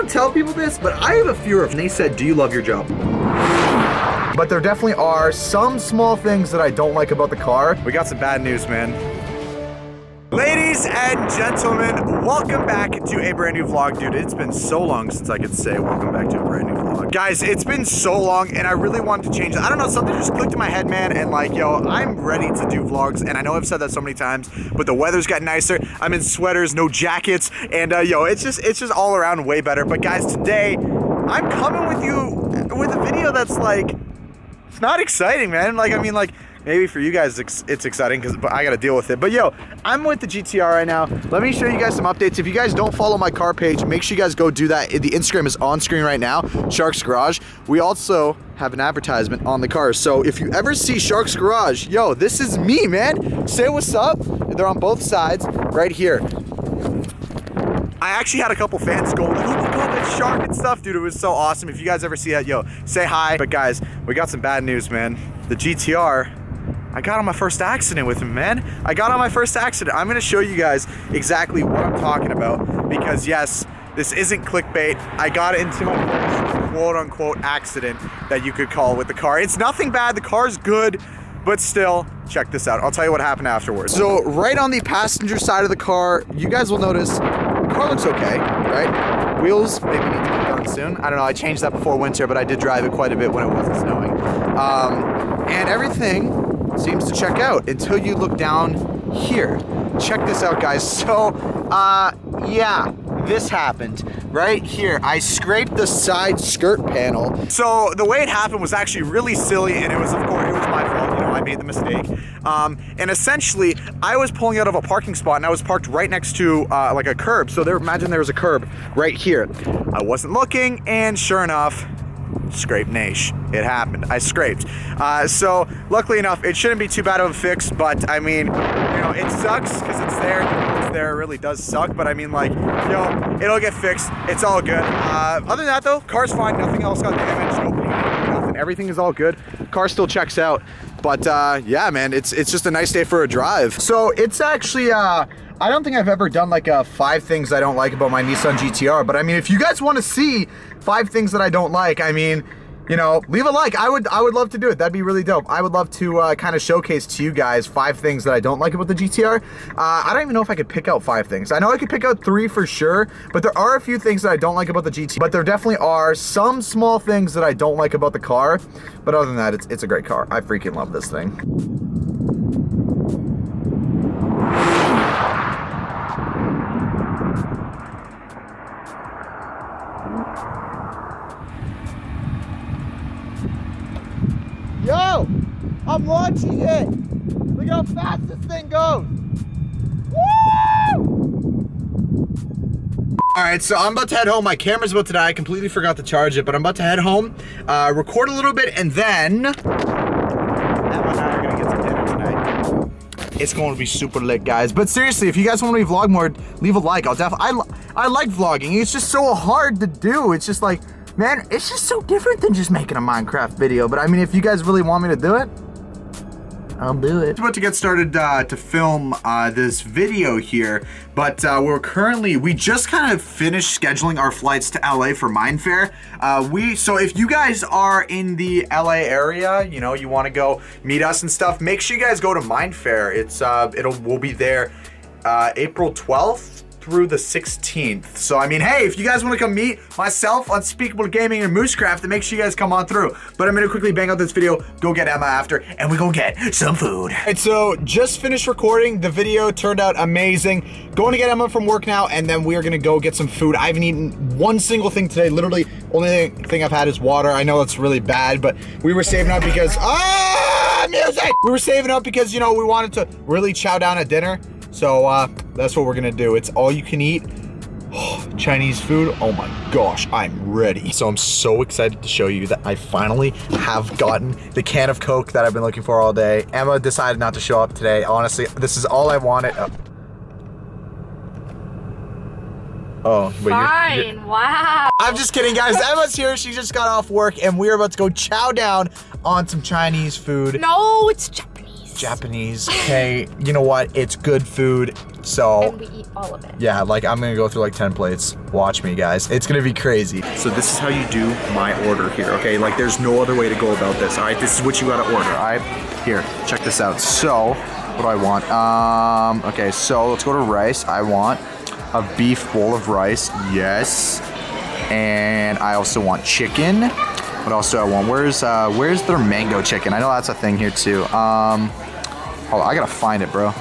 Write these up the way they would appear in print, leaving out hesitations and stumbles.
don't tell people this, but I have a fear of, and they said, do you love your job? But there definitely are some small things that I don't like about the car. We got some bad news, man. Ladies and gentlemen, welcome back to a brand new vlog. Dude, it's been so long since I could say welcome back to a brand new vlog. Guys, it's been so long and I really wanted to change it. I don't know, something just clicked in my head, man, and like, yo, I'm ready to do vlogs, and I know I've said that so many times, but the weather's gotten nicer. I'm in sweaters, no jackets, and yo, it's just all around way better. But guys, today, I'm coming with you with a video that's like, it's not exciting, man. Like, I mean, like, maybe for you guys it's exciting, but I gotta deal with it. But yo, I'm with the GTR right now. Let me show you guys some updates. If you guys don't follow my car page, make sure you guys go do that. The Instagram is on screen right now, Shark's Garage. We also have an advertisement on the car. So if you ever see Shark's Garage, yo, this is me, man. Say what's up. They're on both sides right here. I actually had a couple fans go, like, oh my God, that Shark and stuff. Dude, it was so awesome. If you guys ever see that, yo, say hi. But guys, we got some bad news, man. The GTR, I got on my first accident with him, man. I got on my first accident. I'm gonna show you guys exactly what I'm talking about, because yes, this isn't clickbait. I got into my first quote unquote accident that you could call with the car. It's nothing bad, the car's good, but still, check this out. I'll tell you what happened afterwards. So right on the passenger side of the car, you guys will notice the car looks okay, right? Wheels maybe need to be done soon. I don't know, I changed that before winter, but I did drive it quite a bit when it wasn't snowing. And everything seems to check out until you look down here. Check this out, guys. So, yeah, this happened right here. I scraped the side skirt panel. So the way it happened was actually really silly, and it was, of course, it was my fault. You know, I made the mistake. And essentially, I was pulling out of a parking spot, and I was parked right next to like a curb. So there, imagine there was a curb right here. I wasn't looking, and sure enough, scrape Nash. It happened. I scraped. So luckily enough, it shouldn't be too bad of a fix, but I mean, you know, it sucks because it's there. You know, it's there. It really does suck, but I mean, like, yo, it'll get fixed. It's all good. Other than that though, car's fine. Nothing else got damaged. Nobody, nothing. Everything is all good. Car still checks out. But yeah, man, it's just a nice day for a drive. So it's actually, I don't think I've ever done like 5 things I don't like about my Nissan GTR, but I mean, if you guys want to see 5 things that I don't like, I mean, you know, leave a like. I would love to do it. That'd be really dope. I would love to kind of showcase to you guys 5 things that I don't like about the GTR. I don't even know if I could pick out 5 things. I know I could pick out 3 for sure, but there are a few things that I don't like about the GTR. But there definitely are some small things that I don't like about the car. But other than that, it's a great car. I freaking love this thing. Yo, I'm launching it. Look how fast this thing goes. Woo! All right, so I'm about to head home. My camera's about to die. I completely forgot to charge it, but I'm about to head home, record a little bit, and then Emma and I are gonna get some dinner tonight. It's going to be super lit, guys. But seriously, if you guys want me to vlog more, leave a like. I'll definitely. I like vlogging. It's just so hard to do. It's just like, man, it's just so different than just making a Minecraft video. But I mean, if you guys really want me to do it, I'll do it. We're about to get started to film this video here, but we just kind of finished scheduling our flights to LA for Mindfair. So if you guys are in the LA area, you know, you want to go meet us and stuff, make sure you guys go to Mindfair. We'll be there April 12th. Through the 16th. So I mean, hey, if you guys want to come meet myself, Unspeakable Gaming, and Moosecraft, then make sure you guys come on through. But I'm gonna quickly bang out this video, go get Emma after, and we go get some food. Alright, so just finished recording. The video turned out amazing. Going to get Emma from work now, and then we are gonna go get some food. I haven't eaten one single thing today. Literally, only thing I've had is water. I know it's really bad, but we were saving up because music! We were saving up because, you know, we wanted to really chow down at dinner. So that's what we're gonna do. It's all you can eat. Chinese food, oh my gosh, I'm ready. So I'm so excited to show you that I finally have gotten the can of Coke that I've been looking for all day. Emma decided not to show up today. Honestly, this is all I wanted. Oh, wait, Fine, wow. I'm just kidding, guys. Emma's here, she just got off work, and we're about to go chow down on some Chinese food. No, it's Japanese. Japanese, okay, you know what, it's good food. So and we eat all of it. yeah, like I'm gonna go through like 10 plates. Watch me, guys. It's gonna be crazy. So this is how you do my order here, okay? Like there's no other way to go about this, all right? This is what you gotta order, all right? Here, check this out. So, what do I want? Okay, so let's go to rice. I want a beef bowl of rice, yes. And I also want chicken. What else do I want? Where's their mango chicken? I know that's a thing here too. Hold on, I gotta find it, bro.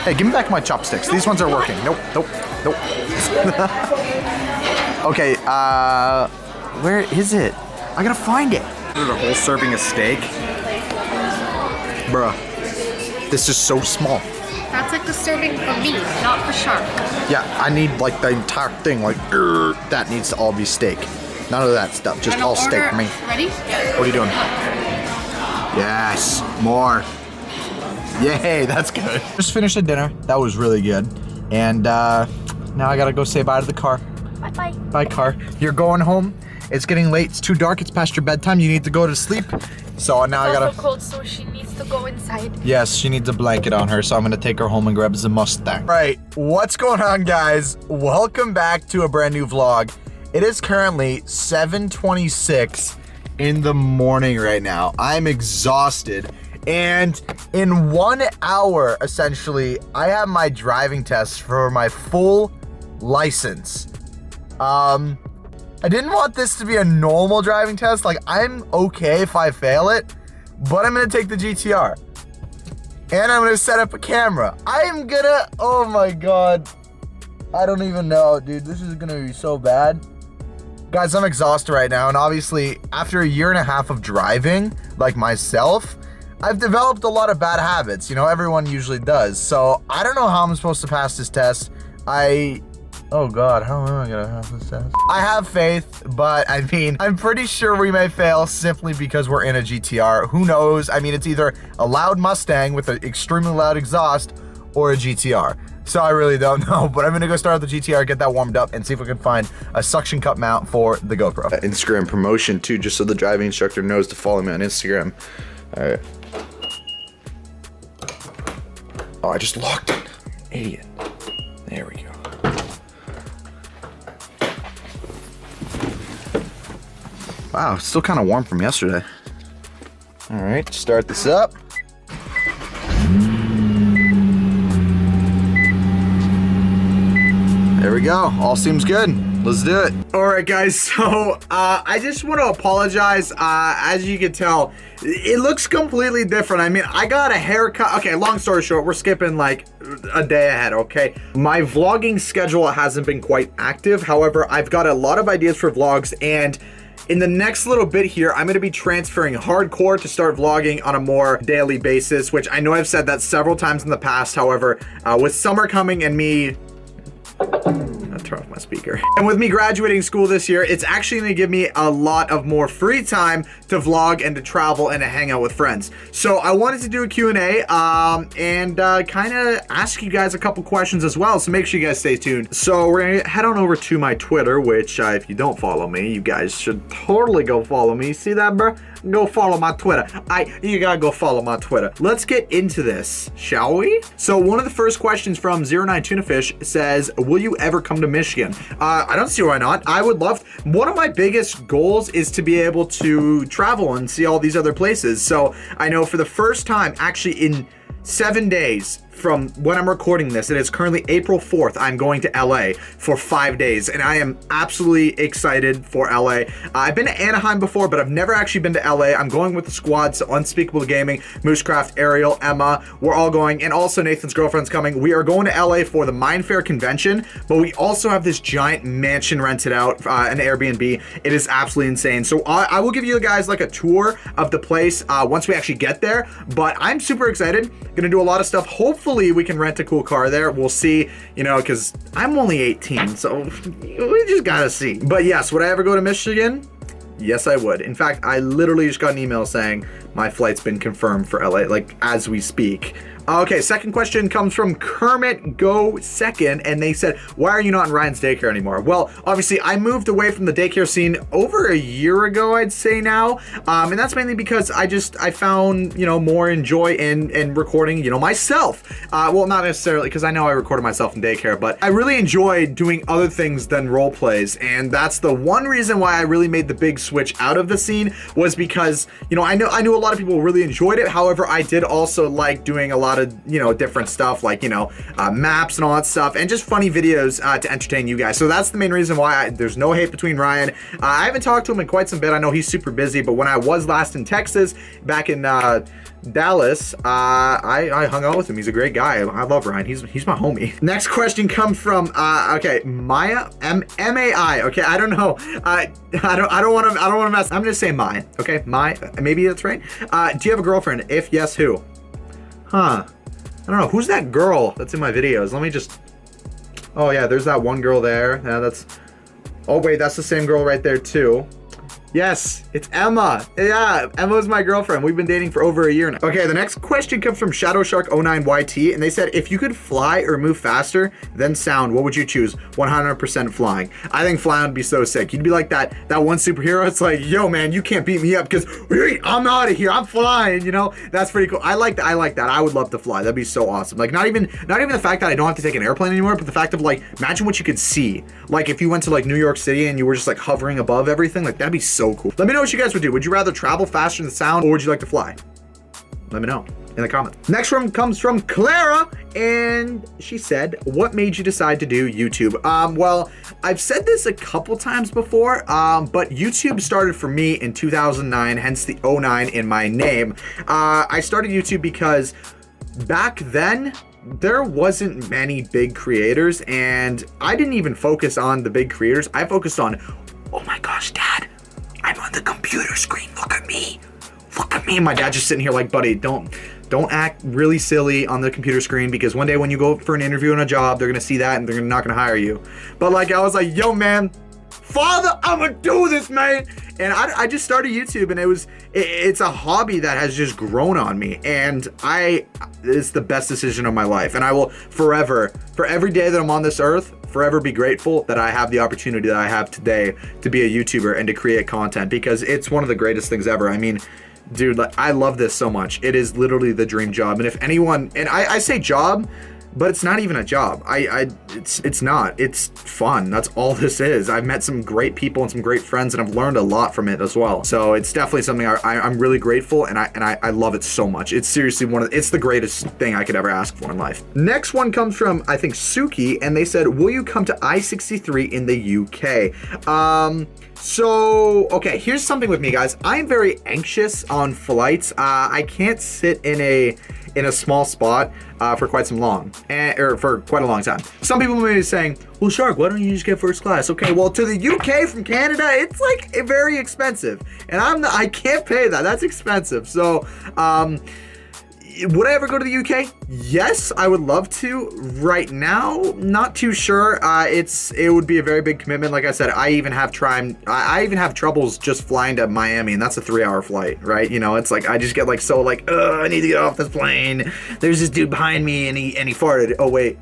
Hey, give me back my chopsticks. These ones are working. Nope. Okay, where is it? I gotta find it. There's a whole serving of steak. Bruh, this is so small. That's like the serving for me, not for Shark. Yeah, I need like the entire thing, like, that needs to all be steak. None of that stuff, just all steak for me. Ready? What are you doing? Yes, more. Yay, that's good. Just finished the dinner. That was really good. And now I gotta go say bye to the car. Bye-bye. Bye, car. You're going home. It's getting late. It's too dark. It's past your bedtime. You need to go to sleep. So now I gotta... It's also cold, so she needs to go inside. Yes, she needs a blanket on her, so I'm gonna take her home and grab the Mustang. Right, what's going on, guys? Welcome back to a brand new vlog. It is currently 7:26 in the morning right now. I'm exhausted. And in 1 hour, essentially, I have my driving test for my full license. I didn't want this to be a normal driving test. Like, I'm okay if I fail it, but I'm gonna take the GTR. And I'm gonna set up a camera. I'm gonna, oh my God. I don't even know, dude. This is gonna be so bad. Guys, I'm exhausted right now. And obviously, after a year and a half of driving, like myself, I've developed a lot of bad habits. You know, everyone usually does. So I don't know how I'm supposed to pass this test. Oh God, how am I gonna pass this test? I have faith, but I mean, I'm pretty sure we may fail simply because we're in a GTR. Who knows? I mean, it's either a loud Mustang with an extremely loud exhaust or a GTR. So I really don't know, but I'm gonna go start with the GTR, get that warmed up, and see if we can find a suction cup mount for the GoPro. Instagram promotion too, just so the driving instructor knows to follow me on Instagram. All right. Oh, I just locked it. Idiot. There we go. Wow, it's still kind of warm from yesterday. All right, start this up. There we go. All seems good. Let's do it. All right, guys. So I just want to apologize. As you can tell, it looks completely different. I mean, I got a haircut. Okay, long story short, we're skipping like a day ahead, okay? My vlogging schedule hasn't been quite active. However, I've got a lot of ideas for vlogs, and in the next little bit here, I'm gonna be transferring hardcore to start vlogging on a more daily basis, which I know I've said that several times in the past. However, with summer coming and me... I'll turn off my speaker. And with me graduating school this year, it's actually gonna give me a lot of more free time to vlog and to travel and to hang out with friends. So I wanted to do a Q&A and kind of ask you guys a couple questions as well, so make sure you guys stay tuned. So we're gonna head on over to my Twitter, which if you don't follow me, you guys should totally go follow me. See that, bro? Go follow my Twitter. You gotta go follow my Twitter. Let's get into this, shall we? So one of the first questions from 09 Tuna Fish says, will you ever come to Michigan? I don't see why not. I would love, one of my biggest goals is to be able to travel and see all these other places. So I know for the first time, actually in 7 days from when I'm recording this, it is currently April 4th, I'm going to LA for 5 days, and I am absolutely excited for LA. I've been to Anaheim before, but I've never actually been to LA. I'm going with the squad, so Unspeakable Gaming, Moosecraft, Ariel, Emma, we're all going, and also Nathan's girlfriend's coming. We are going to LA for the Mindfair convention, but we also have this giant mansion rented out, an Airbnb. It is absolutely insane. So I will give you guys like a tour of the place once we actually get there, but I'm super excited. Gonna do a lot of stuff. Hopefully we can rent a cool car there. We'll see, you know, because I'm only 18, so we just gotta see. But yes, would I ever go to Michigan? Yes, I would. In fact, I literally just got an email saying my flight's been confirmed for LA, like as we speak. Okay, second question comes from Kermit Go Second, and they said, why are you not in Ryan's daycare anymore? Well, obviously, I moved away from the daycare scene over a year ago, I'd say now, and that's mainly because I found, you know, more enjoy in recording, you know, myself. Well, not necessarily, because I know I recorded myself in daycare, but I really enjoyed doing other things than role plays, and that's the one reason why I really made the big switch out of the scene, was because, you know, I knew a lot of people really enjoyed it. However, I did also like doing a lot of, you know, different stuff, like, you know, maps and all that stuff, and just funny videos to entertain you guys. So that's the main reason why there's no hate between Ryan. I haven't talked to him in quite some bit. I know he's super busy, but when I was last in Texas, back in Dallas, I hung out with him. He's a great guy. I love Ryan. He's my homie. Next question comes from okay, Maya M-A-I. Okay, I don't know. I don't want to mess. I'm gonna say Mai. Okay, Mai. Maybe that's right. Do you have a girlfriend? If yes, who? Huh. I don't know. Who's that girl that's in my videos? Let me just. Oh yeah, there's that one girl there. Yeah, that's. Oh wait, that's the same girl right there too. Yes, it's Emma. Yeah, Emma's my girlfriend. We've been dating for over a year now. Okay, the next question comes from ShadowShark09YT, and they said, if you could fly or move faster than sound, what would you choose? 100% flying. I think flying would be so sick. You'd be like that one superhero. It's like, yo, man, you can't beat me up because I'm out of here. I'm flying. You know, that's pretty cool. I like that. I would love to fly. That'd be so awesome. Like, not even the fact that I don't have to take an airplane anymore, but the fact of like, imagine what you could see. Like, if you went to like New York City and you were just like hovering above everything, like that'd be so cool. Let me know what you guys would do. Would you rather travel faster than sound, or would you like to fly? Let me know in the comments. Next one comes from Clara, and she said, what made you decide to do YouTube? Well, I've said this a couple times before, but YouTube started for me in 2009, hence the 09 in my name. I started YouTube because back then, there wasn't many big creators, and I didn't even focus on the big creators. I focused on, oh my gosh, Dad, I'm on the computer screen. Look at me. Look at me. And my dad just sitting here like, buddy, don't act really silly on the computer screen, because one day when you go for an interview and a job, they're gonna see that and they're not gonna hire you. But like, I was like, yo, man, Father, I'm gonna do this, man. And I just started YouTube, and it's a hobby that has just grown on me, and it's the best decision of my life. And I will forever, for every day that I'm on this earth, forever be grateful that I have the opportunity that I have today to be a YouTuber and to create content, because it's one of the greatest things ever. I mean, dude, like, I love this so much. It is literally the dream job. And if anyone, and I say job, but it's not even a job. It's not. It's fun. That's all this is. I've met some great people and some great friends, and I've learned a lot from it as well. So it's definitely something I'm really grateful, and I love it so much. It's seriously it's the greatest thing I could ever ask for in life. Next one comes from, I think, Suki, and they said, will you come to I-63 in the UK? So, okay, here's something with me, guys. I'm very anxious on flights. I can't sit in a small spot for quite a long time. Some people may be saying, well, Shark, why don't you just get first class? Okay, well, to the UK from Canada, it's like very expensive, and I can't pay that. That's expensive. So, would I ever go to the UK? Yes, I would love to. Right now, not too sure. It would be a very big commitment. Like I said, I even have troubles just flying to Miami, and that's a 3-hour flight, right? You know, it's like I just get like so like, I need to get off this plane. There's this dude behind me, and he farted. Oh wait,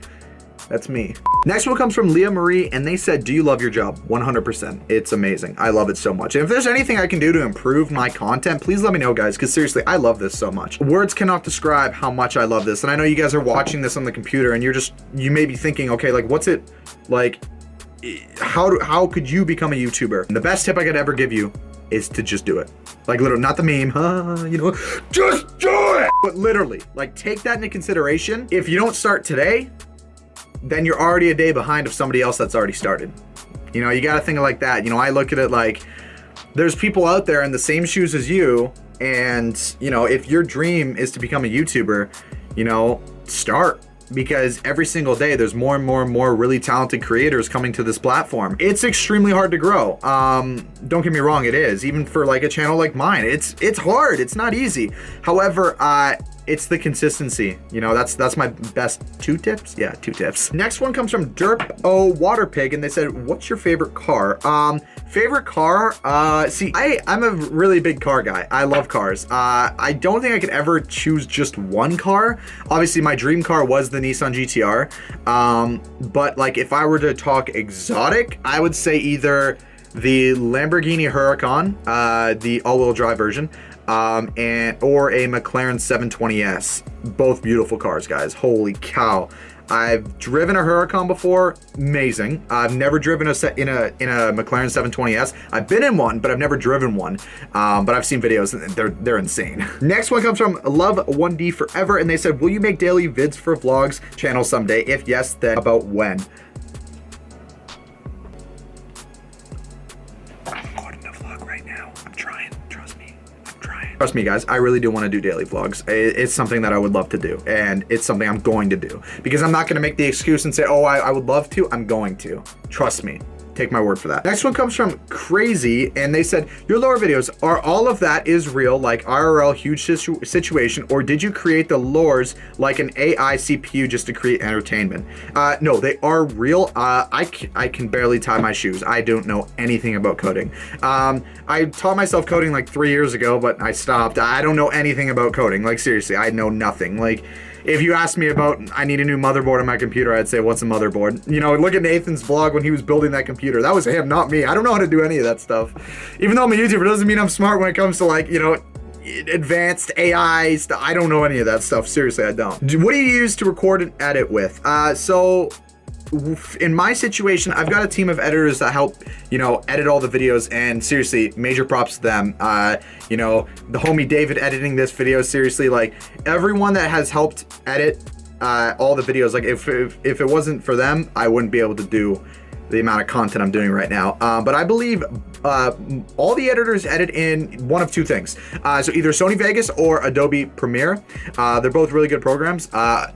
that's me. Next one comes from Leah Marie, and they said, do you love your job? 100%. It's amazing. I love it so much. And if there's anything I can do to improve my content, please let me know, guys, because seriously, I love this so much. Words cannot describe how much I love this. And I know you guys are watching this on the computer, and you may be thinking, okay, like, what's it, like, how could you become a YouTuber? And the best tip I could ever give you is to just do it. Like, literally, not the meme, you know, just do it! But literally, like, take that into consideration. If you don't start today, then you're already a day behind of somebody else that's already started. You know, you gotta think of like that. You know, I look at it like, there's people out there in the same shoes as you, and, you know, if your dream is to become a YouTuber, you know, start. Because every single day there's more and more and more really talented creators coming to this platform. It's extremely hard to grow. Don't get me wrong, it is. Even for like a channel like mine, it's hard, it's not easy. However, it's the consistency. You know, that's my best 2 tips. Yeah, 2 tips. Next one comes from Derp O Water Pig, and they said, what's your favorite car? Favorite car? See, I'm a really big car guy. I love cars. I don't think I could ever choose just one car. Obviously, my dream car was the Nissan Gtr. But like, if I were to talk exotic, I would say either the Lamborghini Huracan, the all-wheel drive version, or a McLaren 720S. Both beautiful cars, guys. Holy cow. I've driven a Huracan before, amazing. I've never driven in a McLaren 720S. I've been in one, but I've never driven one. But I've seen videos, and they're insane. Next one comes from Love 1D Forever, and they said, will you make daily vids for vlogs channel someday? If yes, then about when? Trust me, guys, I really do want to do daily vlogs. It's something that I would love to do, and it's something I'm going to do, because I'm not going to make the excuse and say, oh, I would love to. I'm going to. Trust me. Take my word for that. Next one comes from Crazy, and they said, your lore videos, are all of that is real, like IRL huge situation, or did you create the lores like an AI CPU just to create entertainment? No, they are real. I can barely tie my shoes. I don't know anything about coding. I taught myself coding like 3 years ago, but I stopped. I don't know anything about coding. Like, seriously, I know nothing. Like, if you asked me about, I need a new motherboard on my computer, I'd say, what's a motherboard? You know, look at Nathan's vlog when he was building that computer. That was him, not me. I don't know how to do any of that stuff. Even though I'm a YouTuber, doesn't mean I'm smart when it comes to, like, you know, advanced AI stuff. I don't know any of that stuff. Seriously, I don't. What do you use to record and edit with? So in my situation, I've got a team of editors that help, you know, edit all the videos, and seriously, major props to them. You know, the homie David editing this video, seriously, like, everyone that has helped edit all the videos, like, if it wasn't for them, I wouldn't be able to do the amount of content I'm doing right now. But I believe all the editors edit in one of 2 things. So either Sony Vegas or Adobe Premiere. They're both really good programs.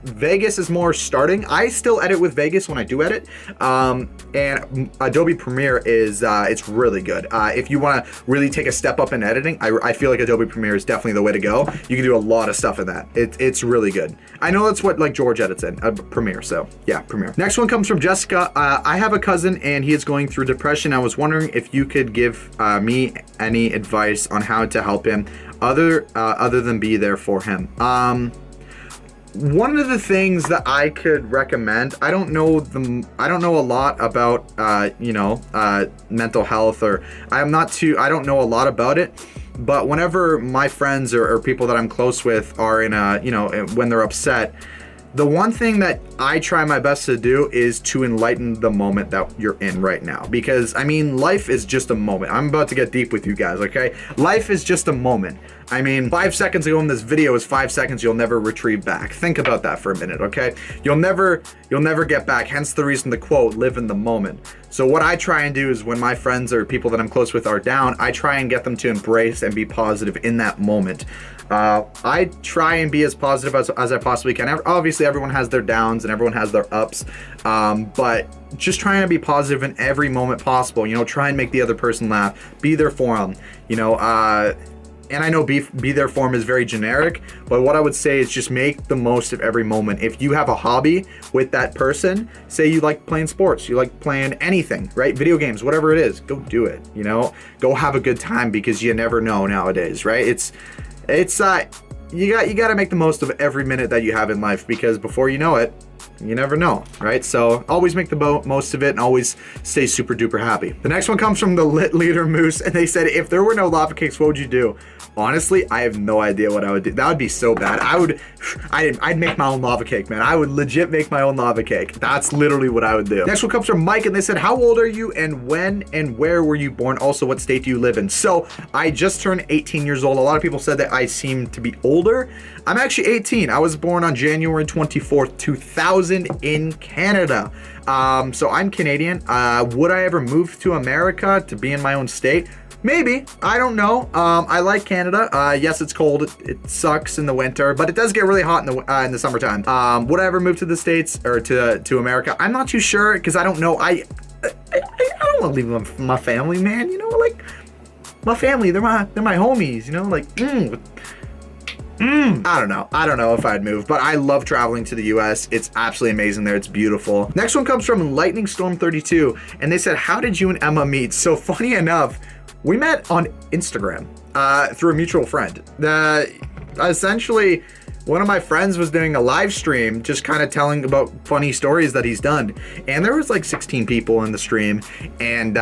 Vegas is more starting. I still edit with Vegas when I do edit. And Adobe Premiere is, it's really good. If you want to really take a step up in editing, I feel like Adobe Premiere is definitely the way to go. You can do a lot of stuff in that. It's really good. I know that's what, like, George edits in, Premiere, so yeah, Premiere. Next one comes from Jessica. I have a cousin and he is going through depression. I was wondering if you could give me any advice on how to help him other than be there for him. One of the things that I could recommend, I don't know a lot about you know, mental health, or I don't know a lot about it, but whenever my friends or people that I'm close with are in a, you know, when they're upset, the one thing that I try my best to do is to enlighten the moment that you're in right now. Because, I mean, life is just a moment. I'm about to get deep with you guys, okay? Life is just a moment. I mean, 5 seconds ago in this video is 5 seconds you'll never retrieve back. Think about that for a minute, okay? You'll never get back, hence the reason the quote, live in the moment. So what I try and do is when my friends or people that I'm close with are down, I try and get them to embrace and be positive in that moment. I try and be as positive as I possibly can. Obviously, everyone has their downs and everyone has their ups, but just trying to be positive in every moment possible. You know, try and make the other person laugh. Be there for them. You know, and I know be there for them is very generic, but what I would say is just make the most of every moment. If you have a hobby with that person, say you like playing sports, you like playing anything, right? Video games, whatever it is, go do it. You know, go have a good time, because you never know nowadays, right? You got to make the most of every minute that you have in life, because before you know it, you never know, right? So always make the most of it and always stay super duper happy. The next one comes from the Lit Leader Moose, and they said, if there were no lava cakes, what would you do? Honestly, I have no idea what I would do. That would be so bad. I'd make my own lava cake, man. I would legit make my own lava cake. That's literally what I would do. Next one comes from Mike, and they said, how old are you, and when and where were you born? Also, what state do you live in? So I just turned 18 years old. A lot of people said that I seem to be older. I'm actually 18. I was born on January 24th, 2000 in Canada. So I'm Canadian. Would I ever move to America to be in my own state? Maybe. I don't know. I like Canada. Yes, it's cold. It sucks in the winter, but it does get really hot in the summertime. Would I ever move to the States or to America? I'm not too sure, because I don't know. I don't want to leave my family, man. You know, like, my family, they're my homies, you know, like, I don't know if I'd move, but I love traveling to the US. It's absolutely amazing there. It's beautiful. Next one comes from Lightning Storm 32, and they said, how did you and Emma meet? So funny enough, we met on Instagram through a mutual friend. Essentially, one of my friends was doing a live stream, just kind of telling about funny stories that he's done. And there was like 16 people in the stream, and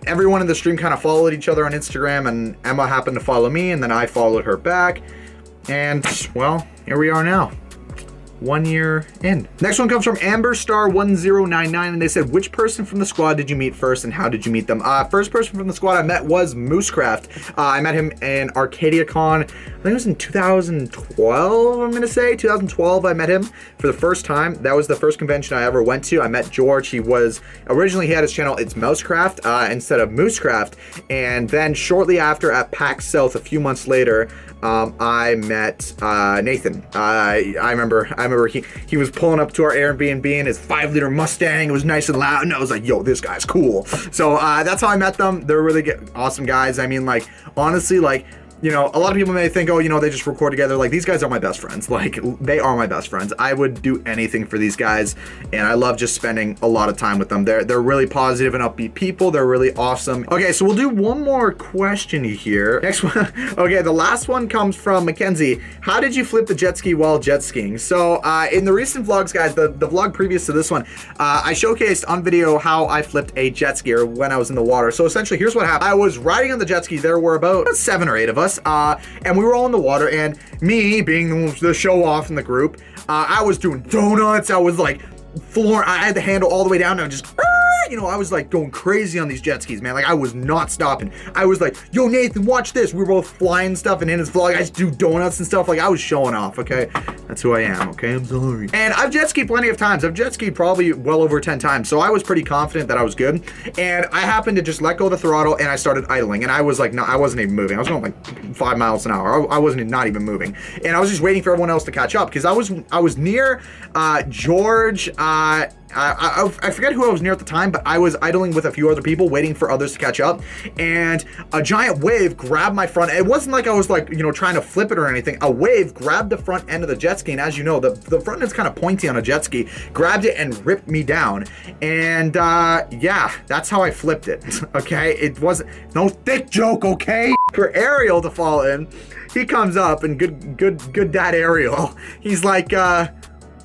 everyone in the stream kind of followed each other on Instagram, and Emma happened to follow me, and then I followed her back. And well, here we are now. 1 year in. Next one comes from AmberStar1099, and they said, which person from the squad did you meet first and how did you meet them? First person from the squad I met was Moosecraft. I met him in ArcadiaCon, I think it was in 2012, I'm gonna say. 2012 I met him for the first time. That was the first convention I ever went to. I met George. He had his channel, It's Mousecraft, instead of Moosecraft. And then shortly after at PAX South, a few months later, I met Nathan. I remember he was pulling up to our Airbnb in his 5-liter Mustang. It was nice and loud, and I was like, yo, this guy's cool. So that's how I met them. They're really awesome guys. I mean, like, honestly, like, you know, a lot of people may think, oh, you know, they just record together. Like, these guys are my best friends. Like, they are my best friends. I would do anything for these guys, and I love just spending a lot of time with them. They're really positive and upbeat people. They're really awesome. Okay, so we'll do one more question here. Next one. Okay, the last one comes from Mackenzie. How did you flip the jet ski while jet skiing? So in the recent vlogs, guys, the vlog previous to this one, I showcased on video how I flipped a jet ski, or when I was in the water. So essentially, here's what happened. I was riding on the jet ski. There were about 7 or 8 of us. And we were all in the water, and me being the show off in the group, I was doing donuts. I was like flooring. I had the handle all the way down, and I was just, you know, I was like going crazy on these jet skis, man. Like, I was not stopping. I was like, yo, Nathan, watch this. We were both flying stuff, and in his vlog, I just do donuts and stuff. Like, I was showing off, okay? That's who I am, okay? I'm sorry. And I've jet skied plenty of times. I've jet skied probably well over 10 times, so I was pretty confident that I was good. And I happened to just let go of the throttle, and I started idling. And I was like, no, I wasn't even moving. I was going like 5 miles an hour. I wasn't not even moving. And I was just waiting for everyone else to catch up, because I was near George, I forget who I was near at the time, but I was idling with a few other people waiting for others to catch up, and a giant wave grabbed my front. It wasn't like I was like, you know, trying to flip it or anything. A wave grabbed the front end of the jet ski, and as you know, the front end's kind of pointy on a jet ski, grabbed it and ripped me down. And yeah, that's how I flipped it. Okay, it wasn't no thick joke, okay? For Ariel to fall in, he comes up, and good dad Ariel, he's like,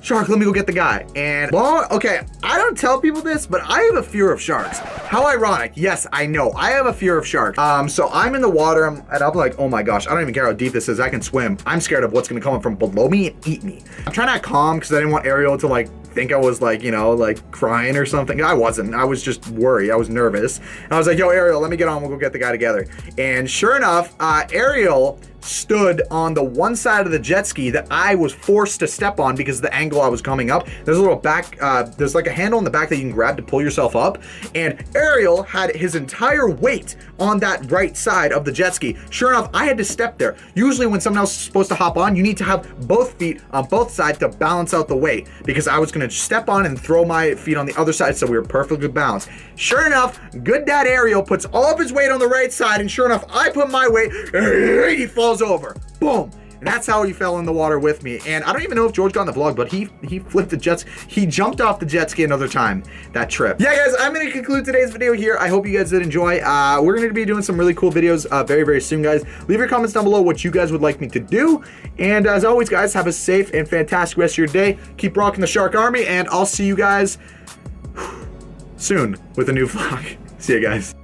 Shark, let me go get the guy. And, well, okay, I don't tell people this, but I have a fear of sharks. How ironic. Yes, I know. I have a fear of sharks. So I'm in the water, and I'm like, oh my gosh, I don't even care how deep this is. I can swim. I'm scared of what's gonna come from below me and eat me. I'm trying to act calm because I didn't want Ariel to like think I was like, you know, like crying or something. I wasn't. I was just worried. I was nervous. And I was like, yo, Ariel, let me get on. We'll go get the guy together. And sure enough, Ariel stood on the one side of the jet ski that I was forced to step on because of the angle I was coming up. There's a little back, there's like a handle in the back that you can grab to pull yourself up. And Ariel had his entire weight on that right side of the jet ski. Sure enough, I had to step there. Usually when someone else is supposed to hop on, you need to have both feet on both sides to balance out the weight, because I was gonna step on and throw my feet on the other side so we were perfectly balanced. Sure enough, good dad Ariel puts all of his weight on the right side, and sure enough, I put my weight, he falls over. Boom. And that's how he fell in the water with me. And I don't even know if George got in the vlog, but he flipped the jets. He jumped off the jet ski another time that trip. Yeah, guys, I'm going to conclude today's video here. I hope you guys did enjoy. We're going to be doing some really cool videos very, very soon, guys. Leave your comments down below what you guys would like me to do. And as always, guys, have a safe and fantastic rest of your day. Keep rocking the Shark Army, and I'll see you guys soon with a new vlog. See you guys.